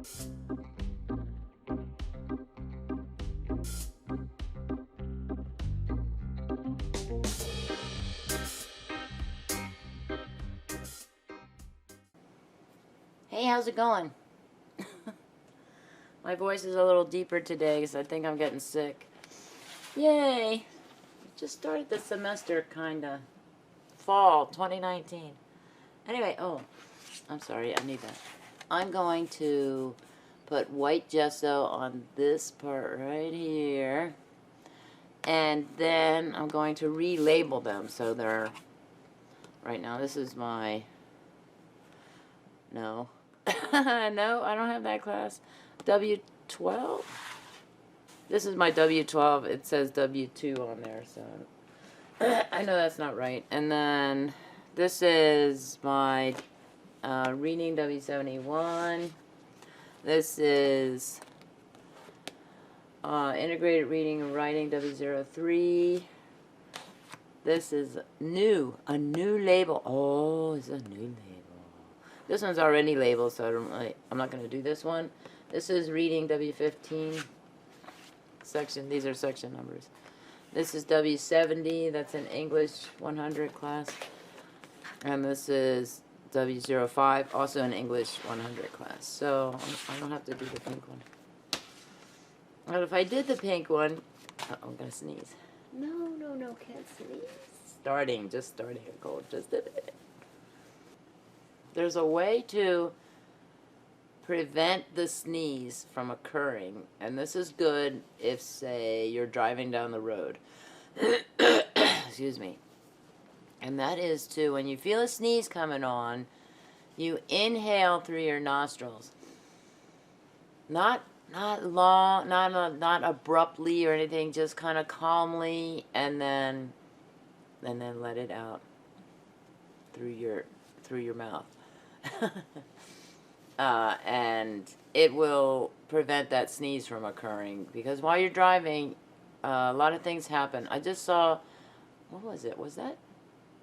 Hey, how's it going? My voice is a little deeper today because I think I'm getting sick. Yay! Just started the semester, kinda. Fall 2019. Anyway, oh, I'm sorry, I need that. I'm going to put white gesso on this part right here. And then I'm going to relabel them so they're... Right now, this is my... No. No, I don't have that class. W12? This is my W12. It says W2 on there, so I know that's not right. And then this is my reading W71. This is integrated reading and writing W03. This is new, a new label. Oh, it's a new label. This one's already labeled, so I'm not going to do this one. This is reading W15 section. These are section numbers. This is W70. That's an English 100 class. And this is W05, also an English 100 class. So I don't have to do the pink one. But if I did the pink one, I'm going to sneeze. No, can't sneeze. Just starting a cold, just a bit. There's a way to prevent the sneeze from occurring, and this is good if, say, you're driving down the road. Excuse me. And that is to, when you feel a sneeze coming on, you inhale through your nostrils. Not long, not abruptly or anything, just kind of calmly, and then let it out through your mouth. And it will prevent that sneeze from occurring, because while you're driving, a lot of things happen. I just saw, what was it? Was that?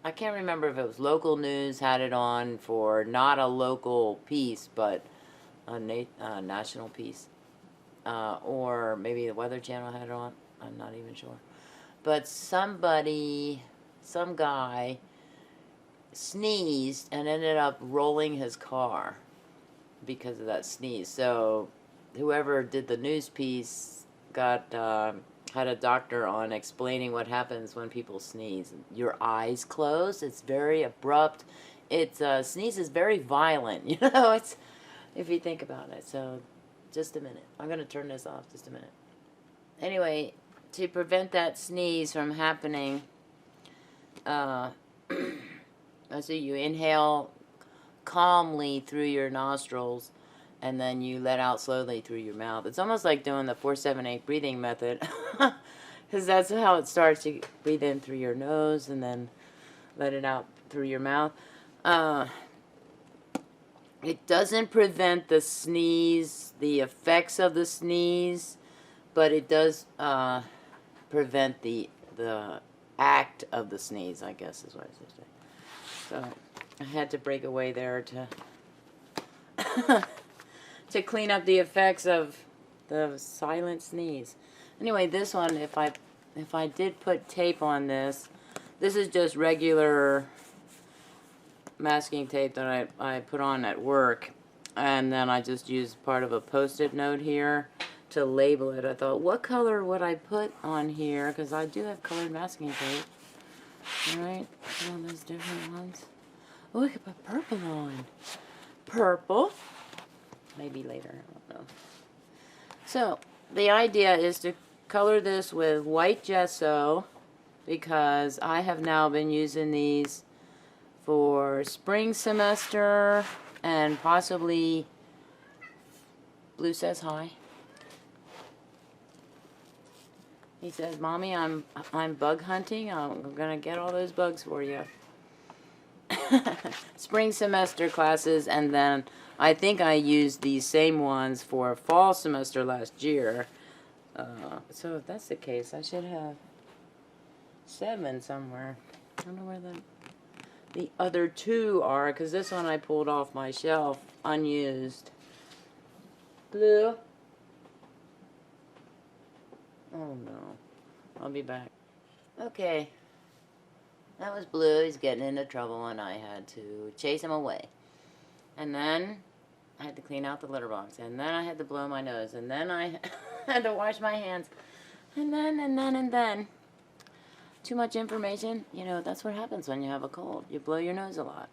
I can't remember if it was local news had it on for not a local piece, but a national piece. Or maybe the Weather Channel had it on. I'm not even sure. But some guy sneezed and ended up rolling his car because of that sneeze. So whoever did the news piece had a doctor on explaining what happens when people sneeze. Your eyes close. It's very abrupt. Sneeze is very violent. It's, if you think about it. So just a minute. I'm going to turn this off just a minute. Anyway, to prevent that sneeze from happening, so you inhale calmly through your nostrils, and then you let out slowly through your mouth. It's almost like doing the 4-7-8 breathing method, because that's how it starts. You breathe in through your nose and then let it out through your mouth. It doesn't prevent the sneeze, the effects of the sneeze, but it does prevent the act of the sneeze, I guess is what I should say. So I had to break away there to to clean up the effects of the silent sneeze. Anyway, this one, if I did put tape on this is just regular masking tape that I put on at work, and then I just used part of a post-it note here to label it. I thought, what color would I put on here, because I do have colored masking tape. Alright, oh, there's different ones. Oh, I could put purple on. Purple. Maybe later, I don't know. So, the idea is to color this with white gesso, because I have now been using these for spring semester and possibly Blue says hi. He says, Mommy, I'm bug hunting. I'm gonna get all those bugs for you. Spring semester classes, and then I think I used these same ones for fall semester last year. So if that's the case, I should have 7 somewhere. I don't know where the other 2 are, because this one I pulled off my shelf unused. Blue. Oh no. I'll be back. Okay. That was Blue. He's getting into trouble and I had to chase him away. And then I had to clean out the litter box. And then I had to blow my nose. And then I had to wash my hands. And then. Too much information. You know, that's what happens when you have a cold. You blow your nose a lot.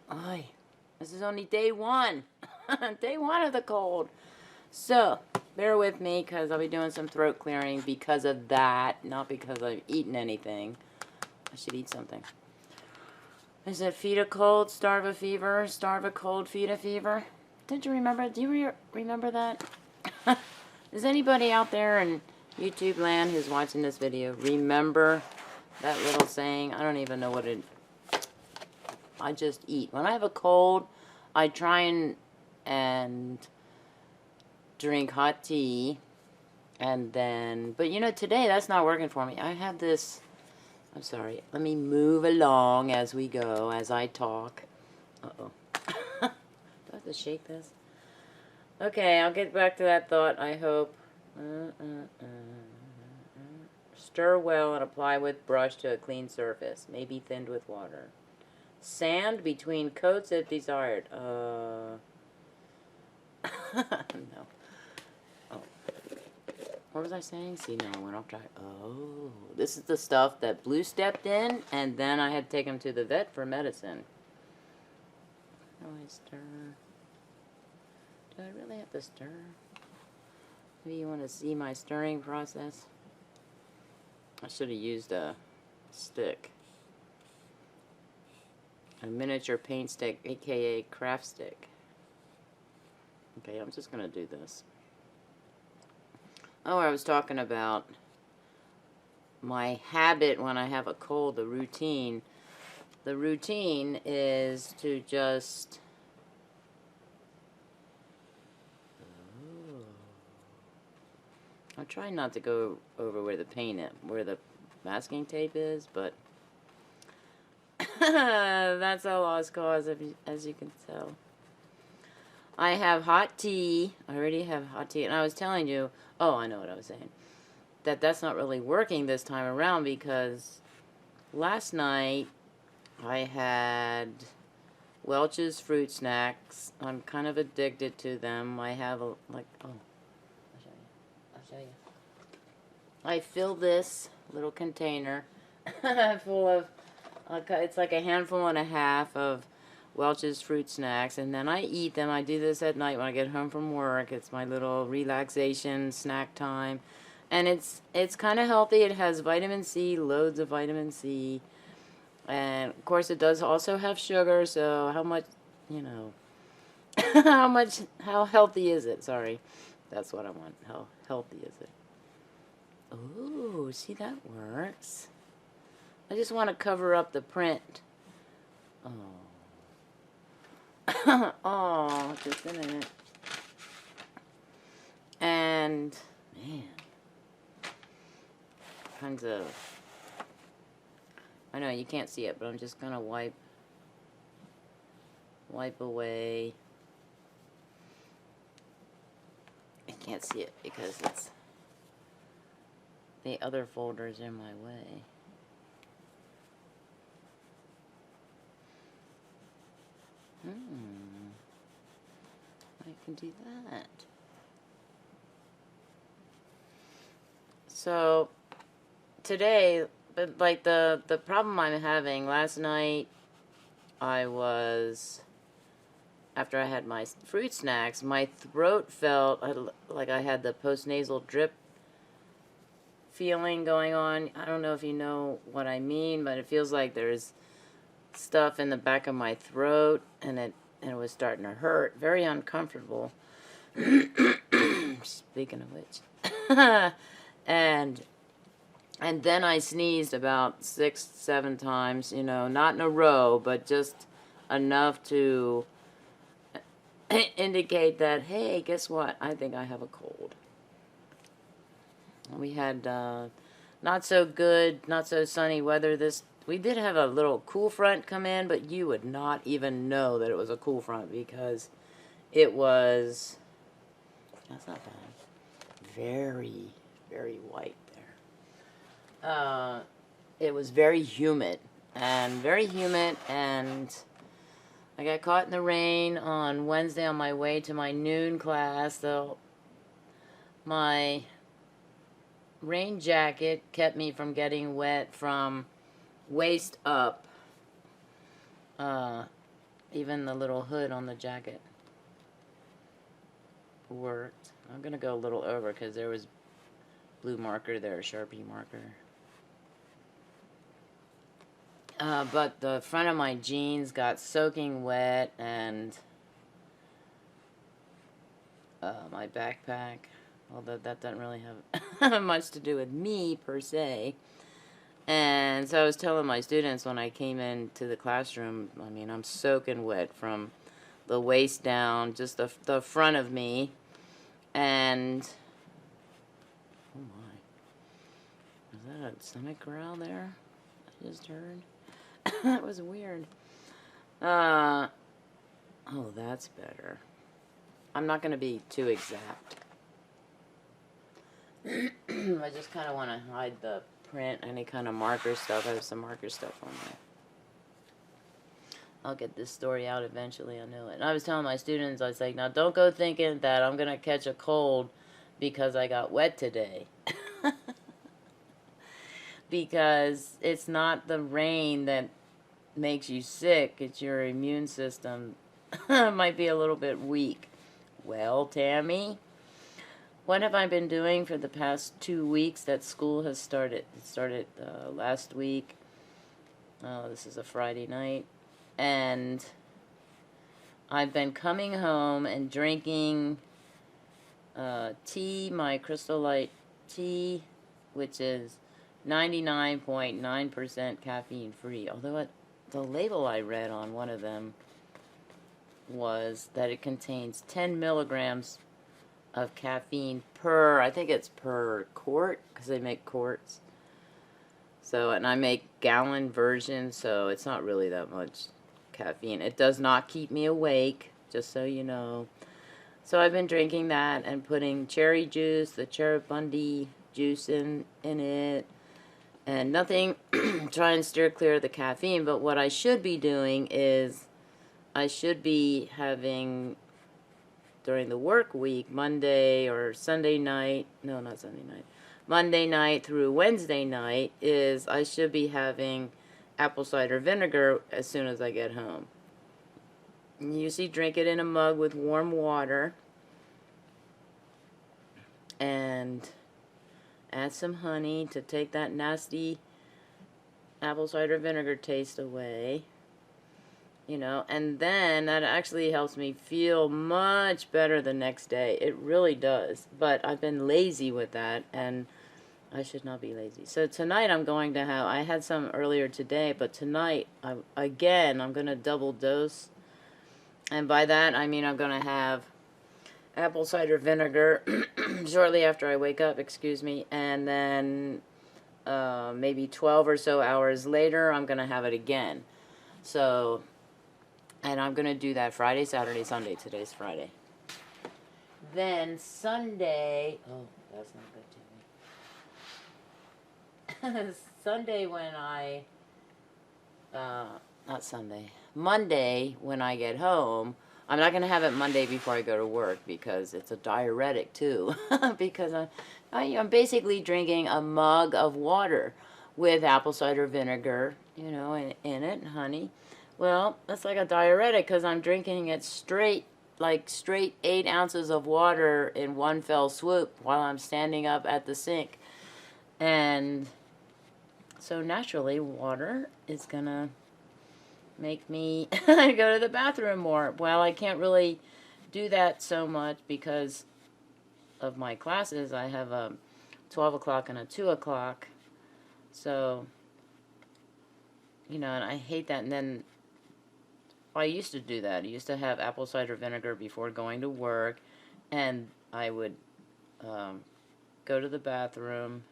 Ay. This is only day one. Day one of the cold. So, bear with me because I'll be doing some throat clearing because of that. Not because I've eaten anything. I should eat something. Is it feed a cold, starve a fever, starve a cold, feed a fever? Did you remember? Do you remember that? Is anybody out there in YouTube land who's watching this video remember that little saying? I don't even know what it... I just eat. When I have a cold, I try and drink hot tea. And then... But you know, today that's not working for me. I have this... I'm sorry. Let me move along as we go, as I talk. Uh-oh. Do I have to shake this? Okay, I'll get back to that thought, I hope. Stir well and apply with brush to a clean surface, maybe thinned with water. Sand between coats if desired. No. Oh. What was I saying? See, no, I went off track. Oh, this is the stuff that Blue stepped in, and then I had to take him to the vet for medicine. How do I stir? Do I really have to stir? Maybe you want to see my stirring process? I should have used a stick. A miniature paint stick, aka craft stick. Okay, I'm just going to do this. Oh, I was talking about my habit when I have a cold, the routine. The routine is to just... I'm trying not to go over where the paint is, where the masking tape is, but that's a lost cause, as you can tell. I have hot tea. I already have hot tea, and I was telling you, oh, I know what I was saying, that's not really working this time around because last night I had Welch's fruit snacks. I'm kind of addicted to them. I have a, like, oh. I fill this little container full of, it's like a handful and a half of Welch's fruit snacks, and then I eat them. I do this at night when I get home from work. It's my little relaxation snack time, and it's kind of healthy. It has vitamin C, loads of vitamin C, and of course it does also have sugar, so how much, you know, how healthy is it? Sorry. That's what I want. How healthy is it? Ooh, see, that works. I just want to cover up the print. Oh. Oh, just a minute. And, man. Kinds of... I know, you can't see it, but I'm just going to wipe away. I can't see it because it's the other folder's in my way. I can do that. So today, but like the problem I'm having, last night I was, after I had my fruit snacks, my throat felt like I had the postnasal drip feeling going on. I don't know if you know what I mean, but it feels like there's stuff in the back of my throat, and it was starting to hurt. Very uncomfortable. Speaking of which. and then I sneezed about 6-7 times, you know, not in a row, but just enough to indicate that, hey, guess what? I think I have a cold. We had not so good, not so sunny weather this. We did have a little cool front come in, but you would not even know that it was a cool front because it was That's not bad. Very, very white there. It was very humid. And I got caught in the rain on Wednesday on my way to my noon class. So my rain jacket kept me from getting wet from waist up. Even the little hood on the jacket worked. I'm going to go a little over because there was blue marker there, Sharpie marker. But the front of my jeans got soaking wet, and my backpack, although that doesn't really have much to do with me per se. And so I was telling my students when I came into the classroom, I mean, I'm soaking wet from the waist down, just the front of me. And, oh my, is that a stomach growl there I just heard? That was weird. Oh, that's better. I'm not going to be too exact. I just kind of want to hide the print, any kind of marker stuff. I have some marker stuff on there. I'll get this story out eventually, I know it. And I was telling my students, I was like, now don't go thinking that I'm going to catch a cold because I got wet today. Because it's not the rain that makes you sick, it's your immune system. Might be a little bit weak. Well, Tammy, what have I been doing for the past 2 weeks that school has started? It started last week. Oh, this is a Friday night. And I've been coming home and drinking tea, my Crystal Light tea, which is 99.9% caffeine free. Although the label I read on one of them was that it contains 10 milligrams of caffeine per, I think it's per quart, because they make quarts. So, and I make gallon versions, so it's not really that much caffeine. It does not keep me awake, just so you know. So I've been drinking that and putting cherry juice, the Cherry juice in it, and nothing, try and steer clear of the caffeine. But what I should be doing is I should be having, during the work week, Monday or Sunday night, no, not Sunday night, Monday night through Wednesday night, is I should be having apple cider vinegar as soon as I get home. You usually drink it in a mug with warm water and add some honey to take that nasty apple cider vinegar taste away. You know, and then that actually helps me feel much better the next day. It really does. But I've been lazy with that, and I should not be lazy. So tonight I'm going to have, I had some earlier today, but tonight, I'm going to double dose. And by that, I mean I'm going to have apple cider vinegar shortly after I wake up, excuse me, and then maybe 12 or so hours later, I'm going to have it again. So, and I'm going to do that Friday, Saturday, Sunday. Today's Friday. Then Sunday, oh, that's not good to me. Sunday when I, not Sunday, Monday when I get home, I'm not going to have it Monday before I go to work because it's a diuretic too. Because I'm basically drinking a mug of water with apple cider vinegar, you know, in it, and honey. Well, that's like a diuretic because I'm drinking it straight, like straight 8 ounces of water in one fell swoop while I'm standing up at the sink. And so naturally, water is going to make me go to the bathroom more. Well, I can't really do that so much because of my classes. I have a 12 o'clock and a 2 o'clock. So, you know, and I hate that. And then I used to do that. I used to have apple cider vinegar before going to work, and I would go to the bathroom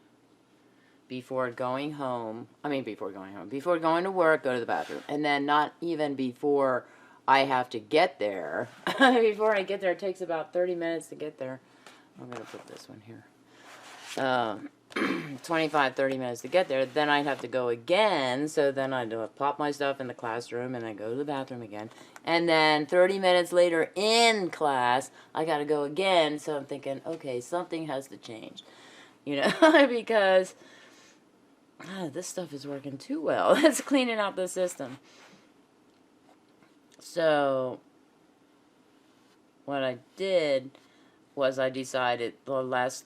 before going home. Before going to work, go to the bathroom. And then not even before I have to get there. Before I get there, it takes about 30 minutes to get there. I'm going to put this one here. 25, 30 minutes to get there. Then I'd have to go again. So then I'd pop my stuff in the classroom and then go to the bathroom again. And then 30 minutes later in class, I got to go again. So I'm thinking, okay, something has to change. You know, because this stuff is working too well. It's cleaning out the system. So what I did was I decided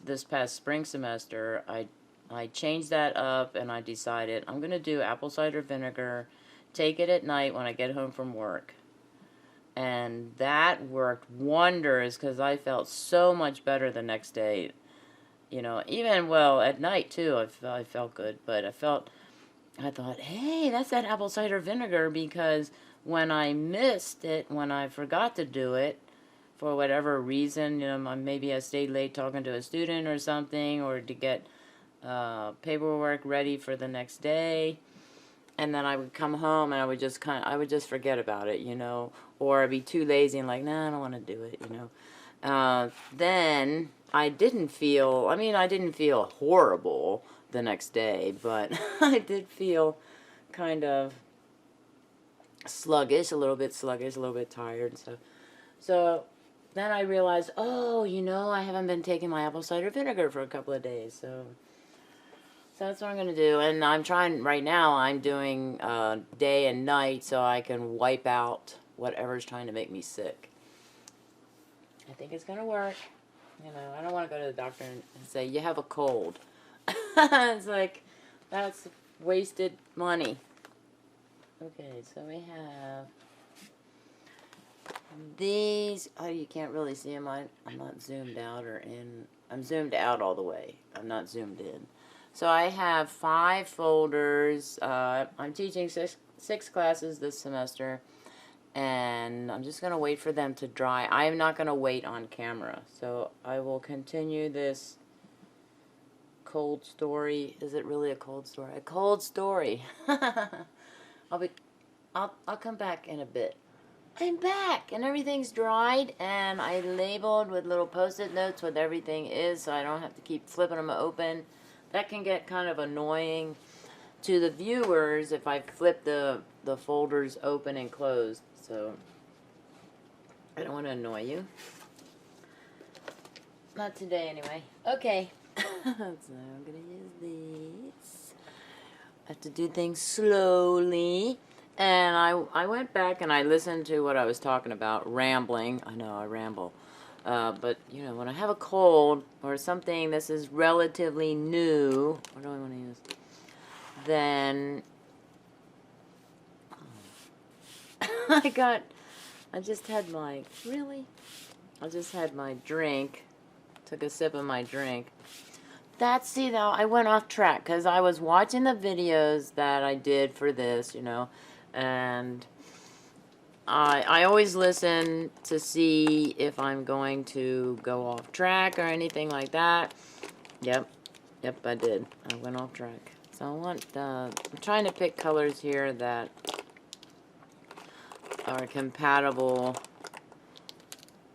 this past spring semester, I changed that up and I decided I'm going to do apple cider vinegar, take it at night when I get home from work. And that worked wonders because I felt so much better the next day. You know, even, well, at night too, I felt good. But I thought, hey, that's that apple cider vinegar, because when I missed it, when I forgot to do it, for whatever reason, you know, maybe I stayed late talking to a student or something, or to get paperwork ready for the next day, and then I would come home and I would just forget about it, you know, or I'd be too lazy and like, nah, I don't want to do it, you know. Then I didn't feel horrible the next day, but I did feel kind of sluggish, a little bit tired and stuff. So then I realized, oh, you know, I haven't been taking my apple cider vinegar for a couple of days. So that's what I'm going to do. And I'm trying, right now, I'm doing day and night so I can wipe out whatever's trying to make me sick. I think it's going to work. You know, I don't want to go to the doctor and say, you have a cold. It's like, that's wasted money. Okay, so we have these. Oh, you can't really see them. I'm not zoomed out or in. I'm zoomed out all the way. I'm not zoomed in. So I have 5 folders. I'm teaching six classes this semester, and I'm just going to wait for them to dry. I am not going to wait on camera, so I will continue this cold story. Is it really a cold story? A cold story. I'll come back in a bit. I'm back, and everything's dried, and I labeled with little post-it notes what everything is, so I don't have to keep flipping them open. That can get kind of annoying to the viewers if I flip the folders open and closed, so I don't want to annoy you. Not today, anyway. Okay, so I'm going to use these. I have to do things slowly. And I went back and I listened to what I was talking about, rambling. I know I ramble. But, you know, when I have a cold or something this is relatively new, what do I want to use? Then I just had my drink, took a sip of my drink. See, though, I went off track because I was watching the videos that I did for this, you know, and I always listen to see if I'm going to go off track or anything like that. Yep, I did. I went off track. So I'm trying to pick colors here that are compatible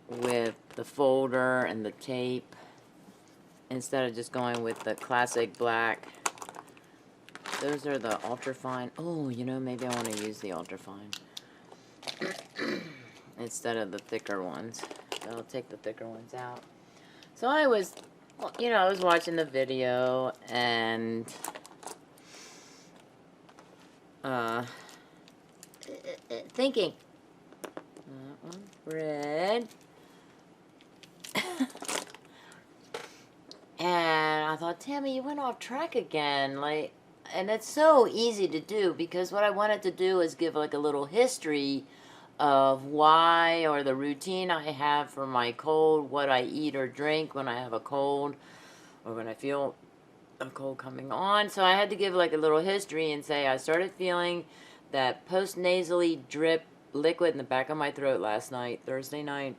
with the folder and the tape, instead of just going with the classic black. Those are the ultrafine. Oh, you know, maybe I want to use the ultrafine instead of the thicker ones. So I'll take the thicker ones out. So I was watching the video and thinking, that one, red. And I thought, Tammy, you went off track again. And it's so easy to do, because what I wanted to do is give like a little history of why, or the routine I have for my cold, what I eat or drink when I have a cold, or when I feel a cold coming on. So I had to give like a little history and say I started feeling that post-nasally drip liquid in the back of my throat last night, Thursday night.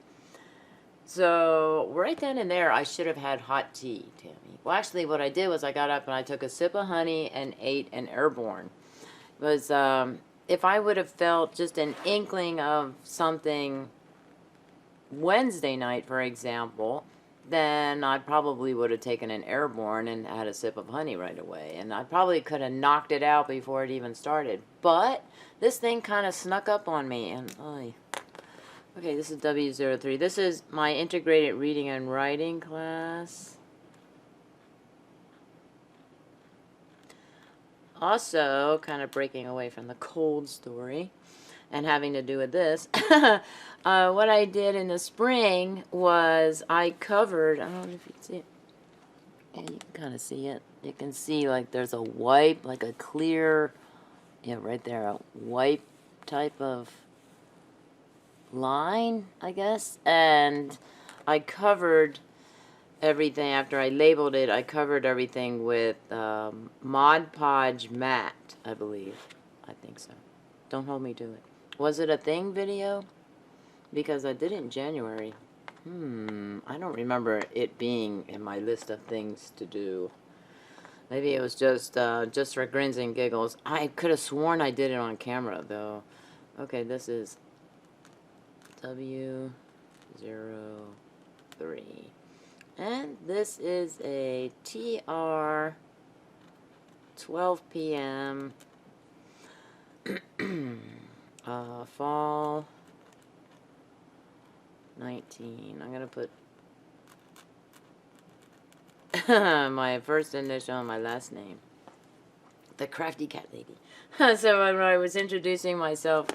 So right then and there, I should have had hot tea, Tammy. Well, actually, what I did was I got up and I took a sip of honey and ate an Airborne. It was, if I would have felt just an inkling of something Wednesday night, for example, then I probably would have taken an airborne and had a sip of honey right away. And I probably could have knocked it out before it even started. But this thing kind of snuck up on me. And, oy. Okay, this is W03. This is my integrated reading and writing class. Also, kind of breaking away from the cold story and having to do with this. What I did in the spring was I covered, I don't know if you can see it. Yeah, you can kind of see it. You can see like there's a wipe, like a clear, yeah, right there, a wipe type of line, I guess. And I covered everything after I labeled it. I covered everything with Mod Podge matte, I believe. I think so. Don't hold me to it. Was it a thing video? Because I did it in January. I don't remember it being in my list of things to do. Maybe it was just for grins and giggles. I could have sworn I did it on camera, though. Okay, this is W03. And this is a TR 12 p.m. Fall 19. I'm going to put my first initial and my last name. The Crafty Cat Lady. So when I was introducing myself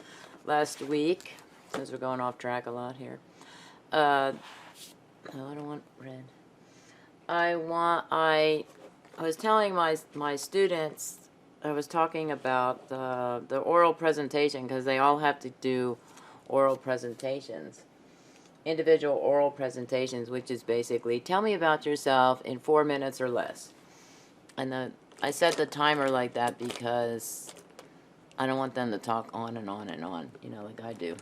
last week, since we're going off track a lot here, no, I don't want red. I was telling my students, I was talking about the oral presentation, because they all have to do oral presentations. Individual oral presentations, which is basically, tell me about yourself in 4 minutes or less. And I set the timer like that because I don't want them to talk on and on and on, you know, like I do.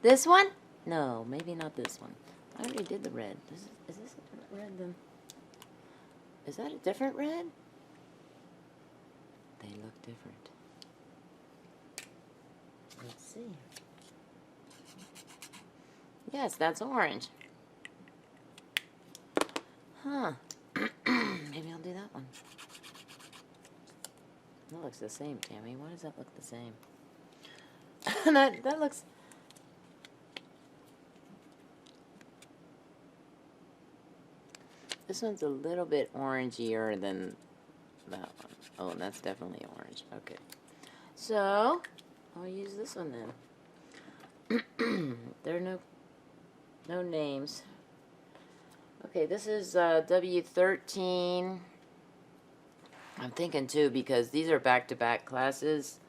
This one? No, maybe not this one. I already did the red. Is this a different red than... Is that a different red? They look different. Let's see. Yes, that's orange. Huh. Maybe I'll do that one. That looks the same, Tammy. Why does that look the same? that looks... This one's a little bit orangier than that one. Oh, that's definitely orange. Okay. So, I'll use this one then. There are no names. Okay, this is W13. I'm thinking too, because these are back-to-back classes,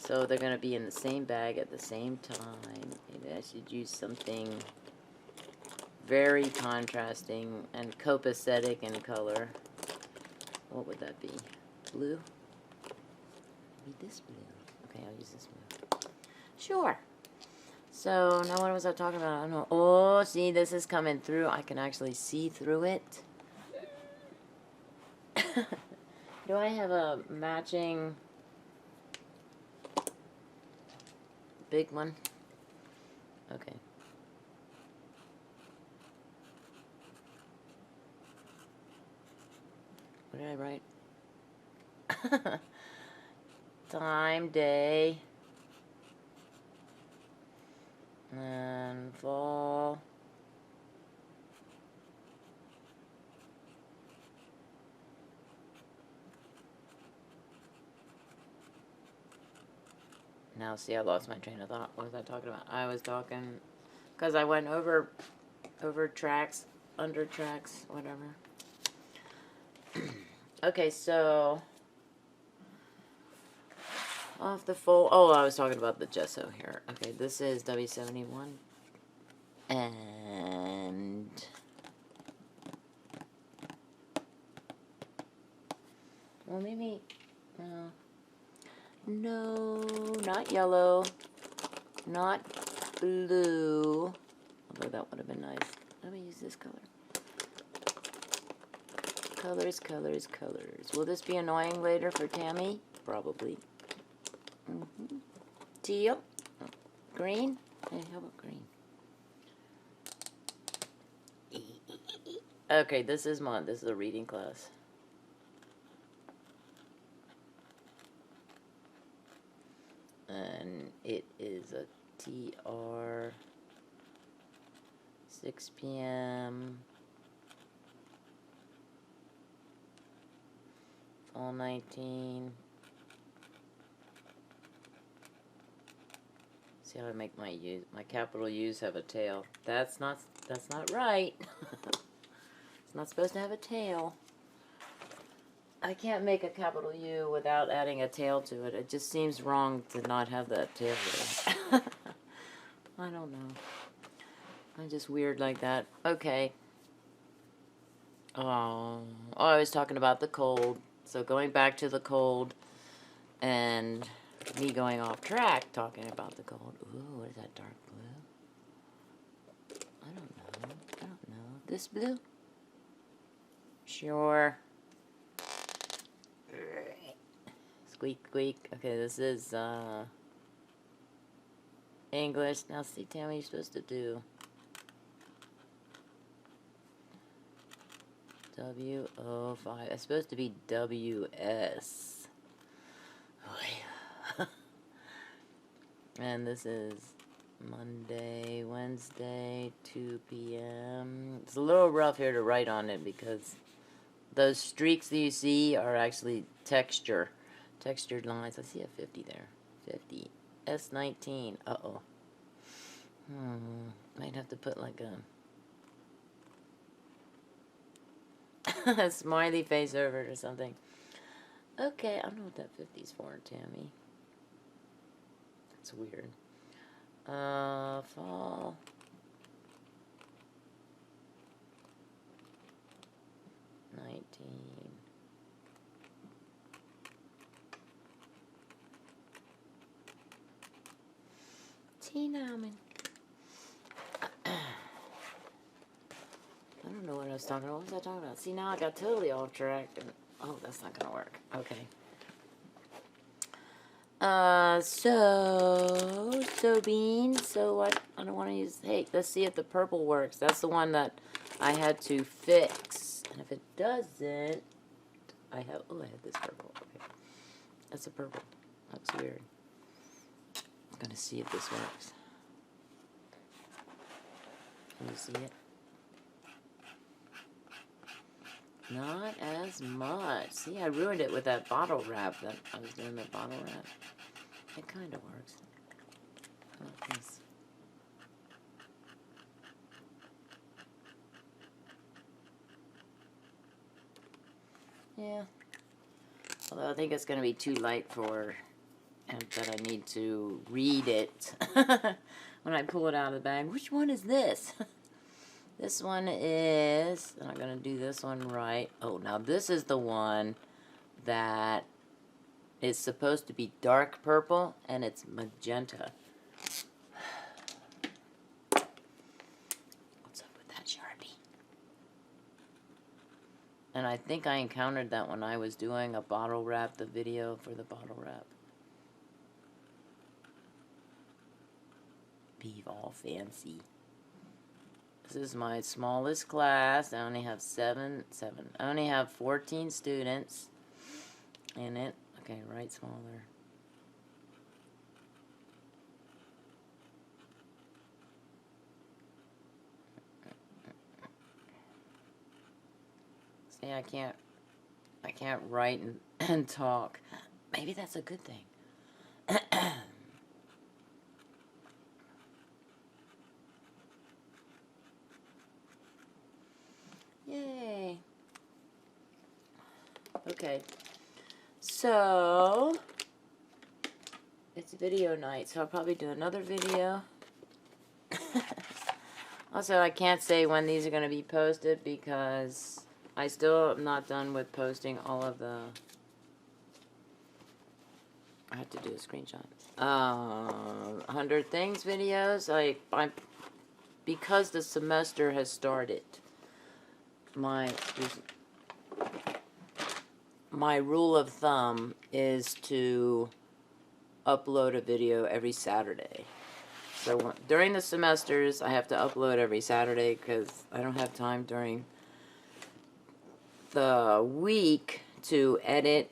so they're going to be in the same bag at the same time. Maybe I should use something very contrasting and copacetic in color. What would that be? Blue? Maybe this blue. Okay, I'll use this blue. Sure. So, now what was I talking about? I don't know. Oh, see, this is coming through. I can actually see through it. Do I have a matching big one? Okay. What did I write? Time, day, and fall. Now, see, I lost my train of thought. What was I talking about? I was talking, because I went over tracks, under tracks, whatever. Okay, so, off the fold, oh, I was talking about the gesso here. Okay, this is W71, and, well, maybe, no, not yellow, not blue, although that would have been nice. Let me use this color. Colors, colors, colors. Will this be annoying later for Tammy? Probably. Teal? Green? Hey, how about green? Okay, this is a reading class. And it is a TR 6 p.m. Fall 19. See how I make my capital U's have a tail. That's not right. It's not supposed to have a tail. I can't make a capital U without adding a tail to it. It just seems wrong to not have that tail there. I don't know. I'm just weird like that. Okay. Oh, I was talking about the cold. So going back to the cold and me going off track talking about the cold. Ooh, what is that dark blue? I don't know. I don't know. This blue? Sure. Squeak, squeak. Okay, this is, English. Now, see, tell me you're supposed to do. W-O-5. It's supposed to be W-S. And this is Monday, Wednesday, 2 p.m. It's a little rough here to write on it because those streaks that you see are actually textured lines. I see a 50 there. 50. S19. Uh-oh. Might have to put like a smiley face over it or something. Okay, I don't know what that 50's for, Tammy. That's weird. Fall. T-Nauman. I don't know what I was talking about. What was I talking about? See, now I got totally off track. And, oh, that's not going to work. Okay. So beans. So what? I don't want to use. Hey, let's see if the purple works. That's the one that I had to fix. And if it doesn't, I have. Oh, I had this purple. Okay, that's a purple. Looks weird. I'm gonna see if this works. Can you see it? Not as much. See, I ruined it with that bottle wrap that I was doing the bottle wrap. It kind of works. How about this? Yeah. Although I think it's going to be too light for that I need to read it when I pull it out of the bag. Which one is this? This one is, and I'm going to do this one right. Oh, now this is the one that is supposed to be dark purple, and it's magenta. What's up with that Sharpie? And I think I encountered that when I was doing a bottle wrap, the video for the bottle wrap. Be all fancy. This is my smallest class. I only have I only have 14 students in it. Okay, right smaller. See, I can't write and talk. Maybe that's a good thing. Yay. Okay. So, it's video night, so I'll probably do another video. Also, I can't say when these are going to be posted because I still am not done with posting all of the... I have to do a screenshot. 100 Things videos. Because the semester has started, my rule of thumb is to upload a video every Saturday. So during the semesters, I have to upload every Saturday because I don't have time during the week to edit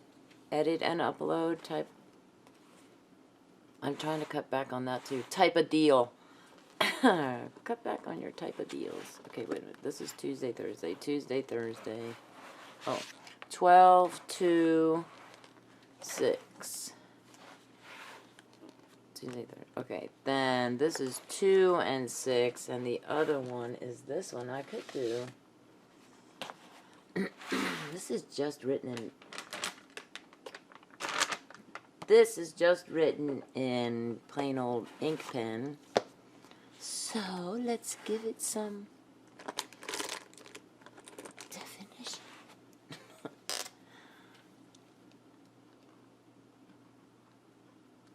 and upload type. I'm trying to cut back on that too. Type of deal. Cut back on your type of deals. Okay, wait a minute. This is Tuesday, Thursday. Tuesday, Thursday. Oh, 12 to 6. Tuesday, Thursday. Okay, then this is 2 and 6, and the other one is this one. I could do. This is just written in. This is just written in plain old ink pen. So let's give it some definition.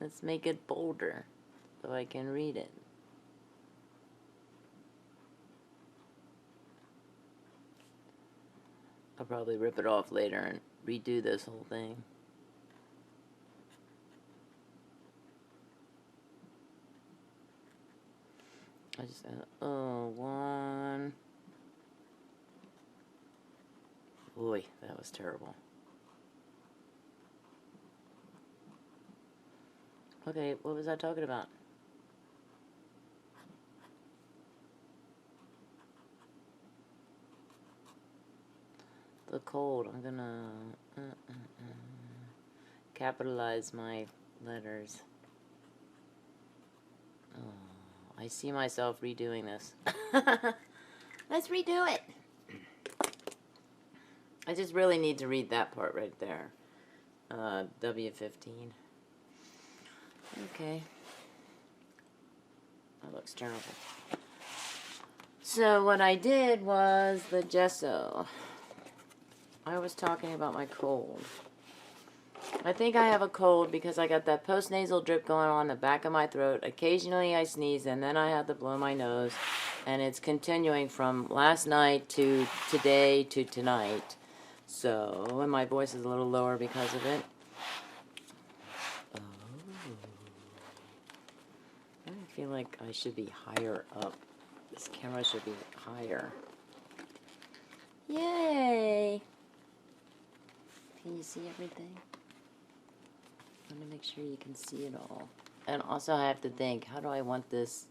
Let's make it bolder so I can read it. I'll probably rip it off later and redo this whole thing. I just one. Boy, that was terrible. Okay, what was I talking about? The cold. I'm gonna capitalize my letters. Oh. I see myself redoing this. Let's redo it. I just really need to read that part right there. W15. Okay. That looks terrible. So what I did was the gesso. I was talking about my cold. I think I have a cold because I got that post-nasal drip going on the back of my throat. Occasionally I sneeze and then I have to blow my nose. And it's continuing from last night to today to tonight. So, and my voice is a little lower because of it. Oh. I feel like I should be higher up. This camera should be higher. Yay! Can you see everything? I want to make sure you can see it all. And also I have to think, how do I want this?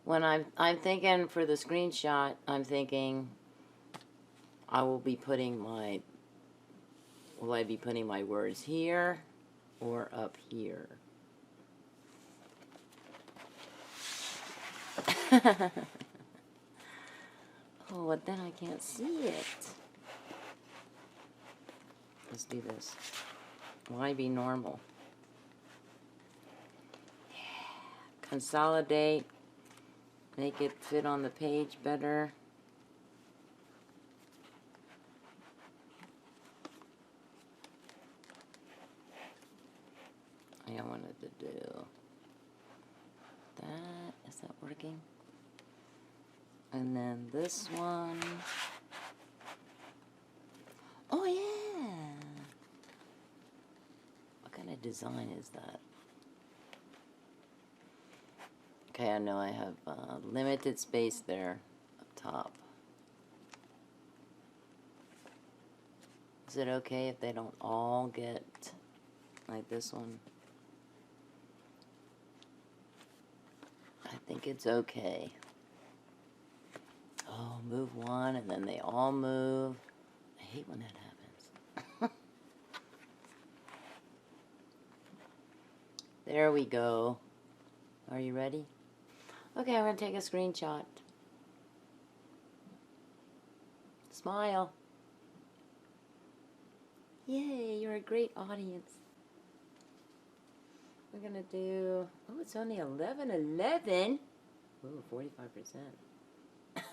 When I'm thinking for the screenshot, I'm thinking I will be putting my, will I be putting my words here or up here? Oh, but then I can't see it. Let's do this. Why be normal? Yeah. Consolidate. Make it fit on the page better. I wanted to do that. Is that working? And then this one. Oh yeah! What kind of design is that? Okay, I know I have limited space there up top. Is it okay if they don't all get like this one? I think it's okay. Oh, move one and then they all move. I hate when that happens. There we go. Are you ready? Okay, I'm going to take a screenshot. Smile. Yay, you're a great audience. We're going to do... Oh, it's only 11:11. Ooh, 45%.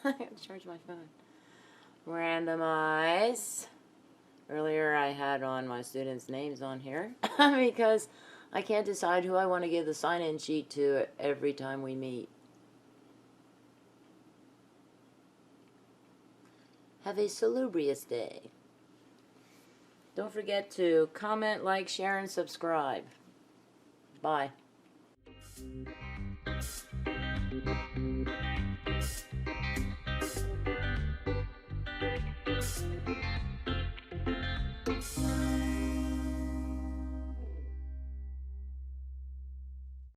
I got to charge my phone. Randomize. Earlier I had on my students' names on here because I can't decide who I want to give the sign-in sheet to every time we meet. Have a salubrious day. Don't forget to comment, like, share, and subscribe. Bye.